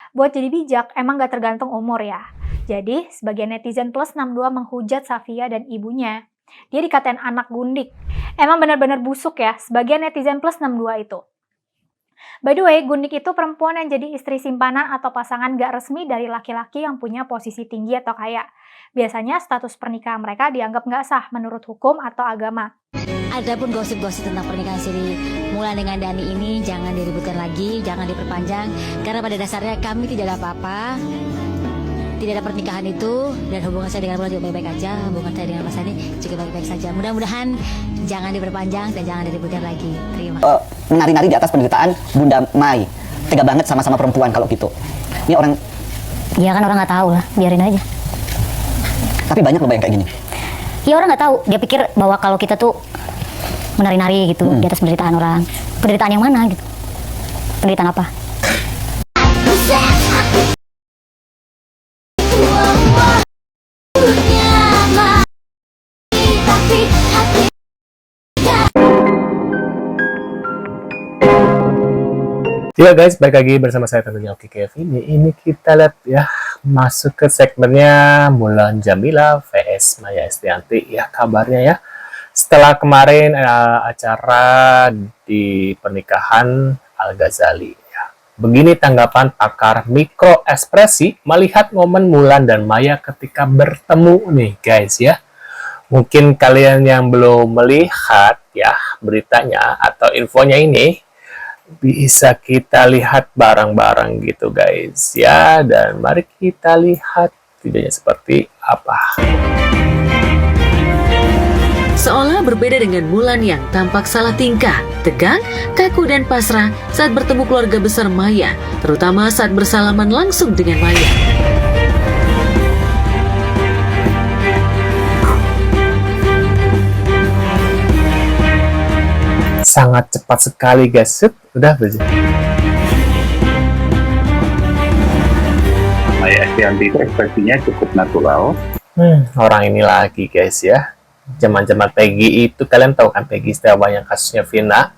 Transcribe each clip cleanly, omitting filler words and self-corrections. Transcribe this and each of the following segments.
Buat jadi bijak, emang gak tergantung umur ya. Jadi, sebagian netizen plus 62 menghujat Safia dan ibunya. Dia dikatain anak gundik. Emang benar-benar busuk ya, sebagian netizen plus 62 itu. By the way, gundik itu perempuan yang jadi istri simpanan atau pasangan gak resmi dari laki-laki yang punya posisi tinggi atau kaya. Biasanya status pernikahan mereka dianggap gak sah menurut hukum atau agama. Adapun gosip-gosip tentang pernikahan Sri Mulan dengan Dani ini jangan diributkan lagi, jangan diperpanjang, karena pada dasarnya kami tidak ada apa-apa, tidak ada pernikahan itu, dan hubungan saya dengan Mulan juga baik-baik aja, hubungan saya dengan Mas Dani juga baik-baik saja. Mudah-mudahan jangan diperpanjang dan jangan diributkan lagi. Terima kasih. Menari-nari di atas penderitaan Bunda Mai, tega banget sama-sama perempuan kalau gitu. Ini orang, Ya kan orang nggak tahu lah, biarin aja. tapi banyak loh yang kayak gini. Ya orang nggak tahu, dia pikir bahwa kalau kita tuh menari-nari gitu di atas penderitaan orang. Penderitaan yang mana gitu? Penderitaan apa? Ya guys, balik lagi bersama saya tentunya Oki Kevin. Ini kita lihat ya, masuk ke segmennya Mulan Jameela vs Maya Estianty ya, kabarnya ya. Setelah kemarin acara di pernikahan Al-Ghazali ya. Begini tanggapan pakar mikroekspresi melihat momen Mulan dan Maya ketika bertemu nih guys ya. Mungkin kalian yang belum melihat ya beritanya atau infonya ini, bisa kita lihat bareng-bareng gitu guys ya, dan mari kita lihat videonya seperti apa. Seolah berbeda dengan Mulan yang tampak salah tingkah, tegang, kaku dan pasrah saat bertemu keluarga besar Maya, terutama saat bersalaman langsung dengan Maya. Sangat cepat sekali guys. Udah begitu. Maya Estianty itu ekspresinya cukup natural. Orang ini lagi guys ya. Zaman-zaman Peggy itu, kalian tahu kan Peggy Setiawan yang kasusnya Vina.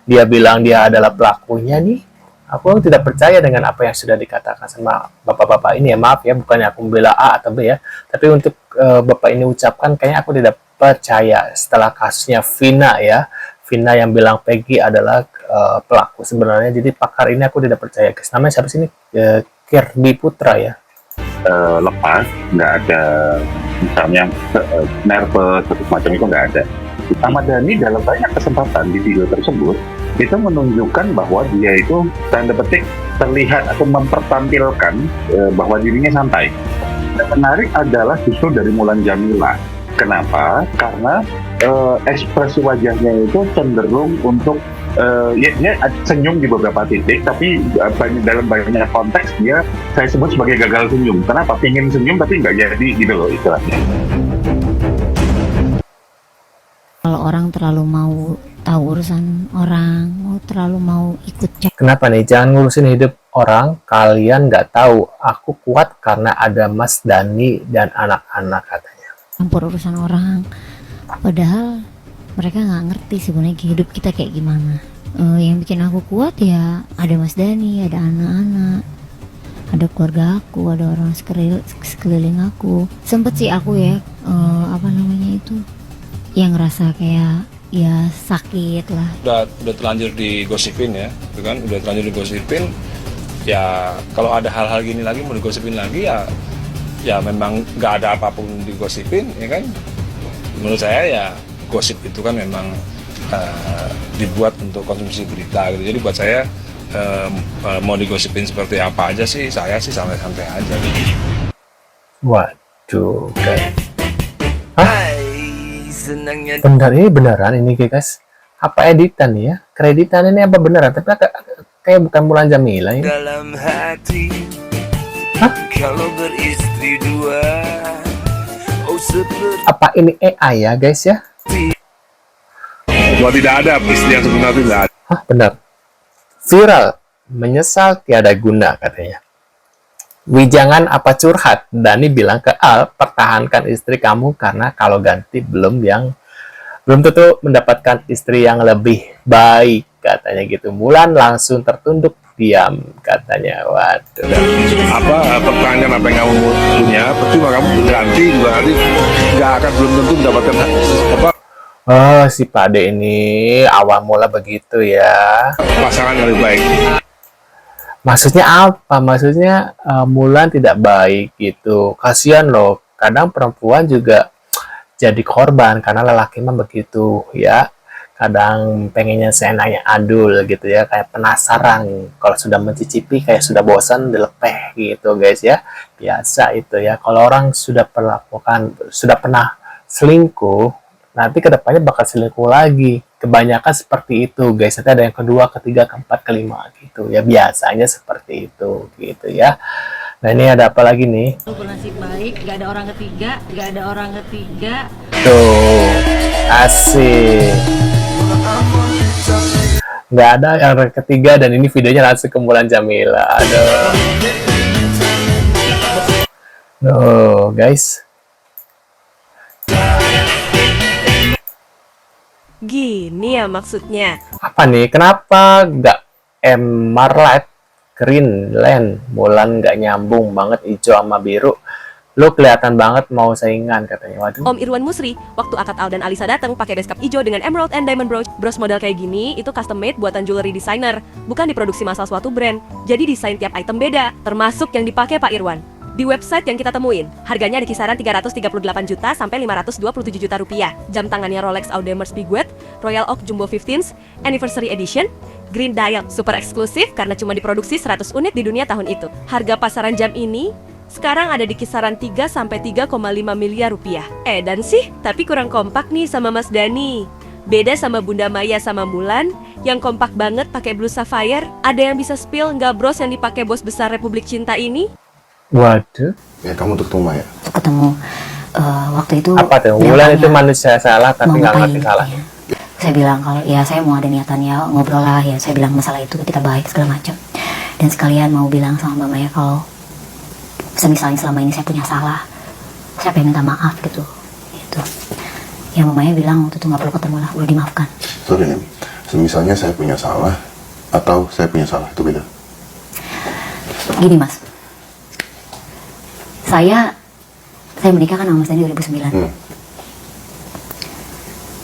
Dia bilang dia adalah pelakunya nih. Aku tidak percaya dengan apa yang sudah dikatakan sama bapak-bapak ini ya. Maaf ya, bukannya aku membela A atau B ya. Tapi untuk bapak ini ucapkan, kayaknya aku tidak percaya setelah kasusnya Vina ya. Vina yang bilang Peggy adalah pelaku sebenarnya. Jadi pakar ini aku tidak percaya guys. Namanya siapa sih ini? Kirby Putra ya. Lepas, nggak ada misalnya nervous atau semacam itu, nggak ada. Ahmad Dhani dalam banyak kesempatan di video tersebut itu menunjukkan bahwa dia itu tanda petik terlihat atau mempertampilkan bahwa dirinya santai. Yang menarik adalah justru dari Mulan Jameela. Kenapa? Karena ekspresi wajahnya itu cenderung untuk ya senyum di beberapa titik, tapi dalam banyak konteks dia saya sebut sebagai gagal senyum. Kenapa? Pingin senyum tapi nggak jadi gitu loh istilahnya. Kalau orang terlalu mau tahu urusan orang, terlalu mau ikut cek. Kenapa nih? Jangan ngurusin hidup orang. Kalian nggak tahu. Aku kuat karena ada Mas Dani dan anak-anak katanya. Campur urusan orang. Padahal mereka nggak ngerti sebenarnya hidup kita kayak gimana. Yang bikin aku kuat ya ada Mas Dani, ada anak-anak, ada keluarga aku, ada orang sekeliling aku. Sempet sih aku ya yang ngerasa kayak ya sakit lah. Udah terlanjur digosipin ya, gitu kan? Udah terlanjur digosipin. Ya kalau ada hal-hal gini lagi mau digosipin lagi ya memang nggak ada apapun digosipin ya kan. Menurut saya ya gosip itu kan memang dibuat untuk konsumsi berita gitu. Jadi buat saya mau digosipin seperti apa aja sih, saya sih santai-santai aja. Waduh, kayak benar ini beneran ini guys? Apa editan nih ya? Kreditan ini apa beneran? Tapi kayak bukan Mulan Jameela ini. Dalam hati, hah? Kalau beristri dua, oh seperti apa ini AI ya guys ya? Bahwa tidak ada peristiwa yang sebenarnya tidak ada. Hah, benar. Viral, menyesal tiada guna katanya. Wijangan apa curhat? Dani bilang ke Al, pertahankan istri kamu karena kalau ganti belum tentu mendapatkan istri yang lebih baik katanya gitu. Mulan langsung tertunduk diam katanya. Waduh. Pertanyaan apa yang kamu punya, percuma kamu ganti juga nanti nggak akan belum tentu mendapatkan Oh, si Pade ini awal mula begitu ya. pasangan yang lebih baik. Maksudnya apa? Maksudnya Mulan tidak baik gitu. Kasihan loh. Kadang perempuan juga jadi korban karena lelaki mah begitu ya. Kadang pengennya seenaknya adul gitu ya, kayak penasaran. Kalau sudah mencicipi kayak sudah bosan dilepeh gitu guys ya. Biasa itu ya. Kalau orang sudah pernah selingkuh, nanti kedepannya bakal selingkuh lagi. Kebanyakan seperti itu guys. Nanti ada yang kedua, ketiga, keempat, kelima gitu ya. Biasanya seperti itu gitu ya. Nah ini ada apa lagi nih? Bernasib baik, gak ada orang ketiga. Tuh, asik. Nggak ada yang ketiga dan ini videonya langsung ke Mulan Jamila. Aduh. Tuh, guys. Gini ya maksudnya. Apa nih? Kenapa nggak Emerald, Greenland, Mulan nggak nyambung banget hijau sama biru? Lu kelihatan banget mau saingan katanya. Waduh. Om Irwan Musri, waktu Akad Al dan Alisa datang pakai beskap hijau dengan emerald and diamond bros model kayak gini, itu custom made buatan jewelry designer, bukan diproduksi massal suatu brand. Jadi desain tiap item beda, termasuk yang dipakai Pak Irwan. Di website yang kita temuin, harganya di kisaran 338 juta sampai 527 juta rupiah. Jam tangannya Rolex Audemars Piguet, Royal Oak Jumbo 15th Anniversary Edition, Green Dial, super eksklusif karena cuma diproduksi 100 unit di dunia tahun itu. Harga pasaran jam ini sekarang ada di kisaran 3 sampai 3,5 miliar rupiah. Dan sih, tapi kurang kompak nih sama Mas Dani. Beda sama Bunda Maya sama Mulan, yang kompak banget pakai blue sapphire. Ada yang bisa spill nggak bros yang dipakai bos besar Republik Cinta ini? Waduh. Ya kamu untuk ketemu Maya. Ketemu waktu itu. Apa tuh? Mulan itu manusia salah tapi nggak ngerti salah. Ya. Saya bilang kalau ya saya mau ada niatan ya ngobrol lah ya. Saya bilang masalah itu kita baik segala macam. Dan sekalian mau bilang sama Mbak Maya kalau semisalnya selama ini saya punya salah, saya pengen minta maaf gitu. Ya Mbak Maya bilang waktu itu nggak perlu ketemu lah, udah dimaafkan. Sorry nih, semisalnya saya punya salah atau saya punya salah itu beda. Gini mas, saya menikah kan sama Mas Dani 2009.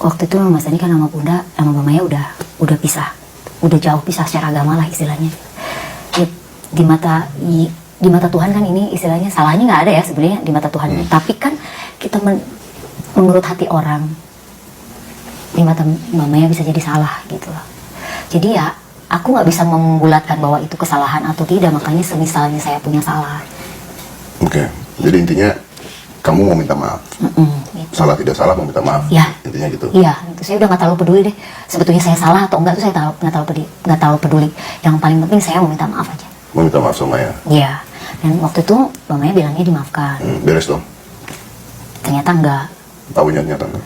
Waktu itu Mas Dani kan sama Bunda, sama Mbak Maya udah pisah, udah jauh pisah secara agama lah istilahnya. Ya, di mata Tuhan kan ini istilahnya salahnya nggak ada ya sebenarnya di mata Tuhan. Tapi kan kita menurut hati orang, di mata Mbak Maya bisa jadi salah gitu loh. Jadi ya aku nggak bisa membulatkan bahwa itu kesalahan atau tidak, makanya semisalnya saya punya salah. Oke, jadi intinya kamu mau minta maaf. Gitu. Salah tidak salah mau minta maaf. Ya. Intinya gitu. Iya, itu saya udah nggak terlalu peduli deh. Sebetulnya saya salah atau enggak tuh saya nggak terlalu peduli. Yang paling penting saya mau minta maaf aja. Mau minta maaf sama Maya. Iya. Dan waktu itu Mbak Maya bilangnya dimaafkan. Beres dong. Ternyata enggak. Tahunya ternyata enggak.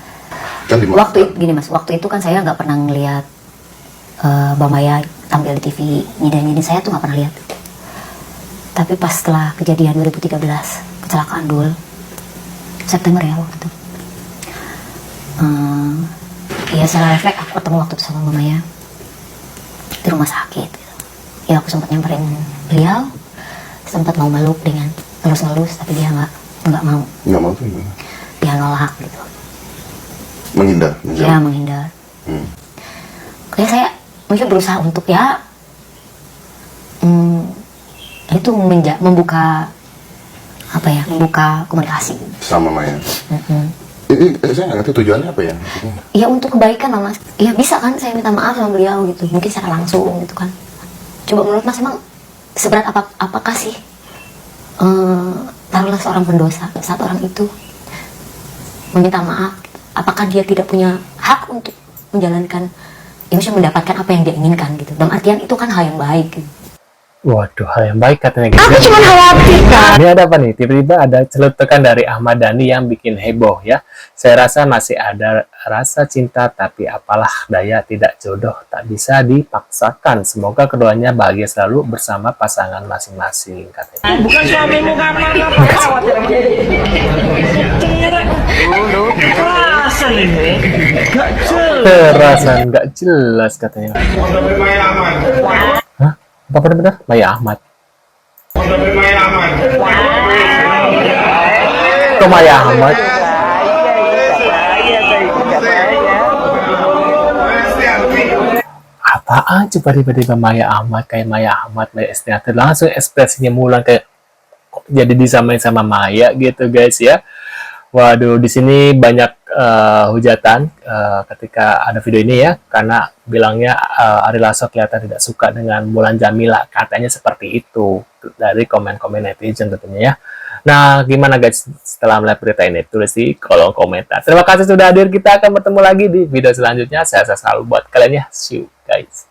Kan dimaafkan. Waktu itu gini mas, waktu itu kan saya nggak pernah ngeliat Mbak Maya tampil di TV nyindir saya tuh nggak pernah lihat. Tapi pas setelah kejadian 2013 kecelakaan Dul September ya waktu itu, ya secara refleks aku ketemu waktu itu sama Mbak Maya di rumah sakit gitu. Ya aku sempat nyamperin beliau, sempat mau meluk dengan ngelus-ngelus, tapi dia nggak mau. Nggak mau tuh gimana? Dia nolak gitu. Menghindar. Ya menghindar. Kayak saya mungkin berusaha untuk ya itu membuka apa ya, membuka komunikasi sama Maya. Saya nggak ngerti tujuannya apa ya? Ya untuk kebaikan lah mas. Ya bisa kan saya minta maaf sama beliau gitu, mungkin secara langsung gitu kan. Coba menurut mas emang seberat apakah sih taruhlah seorang pendosa, saat orang itu meminta maaf, apakah dia tidak punya hak untuk menjalankan, ya misalnya mendapatkan apa yang dia inginkan gitu. Dalam artian itu kan hal yang baik gitu. Waduh, hal yang baik katanya gitu. Aku cuma khawatir kan. Ini ada apa nih? Tiba-tiba ada celutukan dari Ahmad Dhani yang bikin heboh ya. Saya rasa masih ada rasa cinta, tapi apalah daya, tidak jodoh, tak bisa dipaksakan. Semoga keduanya bahagia selalu bersama pasangan masing-masing katanya. Bukan suamimu kamar apa khawatir Perasaan nggak jelas katanya. Hah? Apa benar-benar Maya Ahmad? Kok Maya Ahmad? Apaan coba tiba-tiba Maya Ahmad, kayak Maya Ahmad, Maya Estianti, langsung ekspresinya Mulan kayak kok jadi disamain sama Maya gitu guys ya. Waduh, di sini banyak hujatan ketika ada video ini ya, karena bilangnya Ari Lasso kelihatan tidak suka dengan Mulan Jamila, katanya seperti itu dari komen-komen netizen tentunya ya. Nah, gimana guys setelah melihat berita ini? Tulis di kolom komentar. Terima kasih sudah hadir, kita akan bertemu lagi di video selanjutnya. Saya selalu buat kalian ya. See you guys.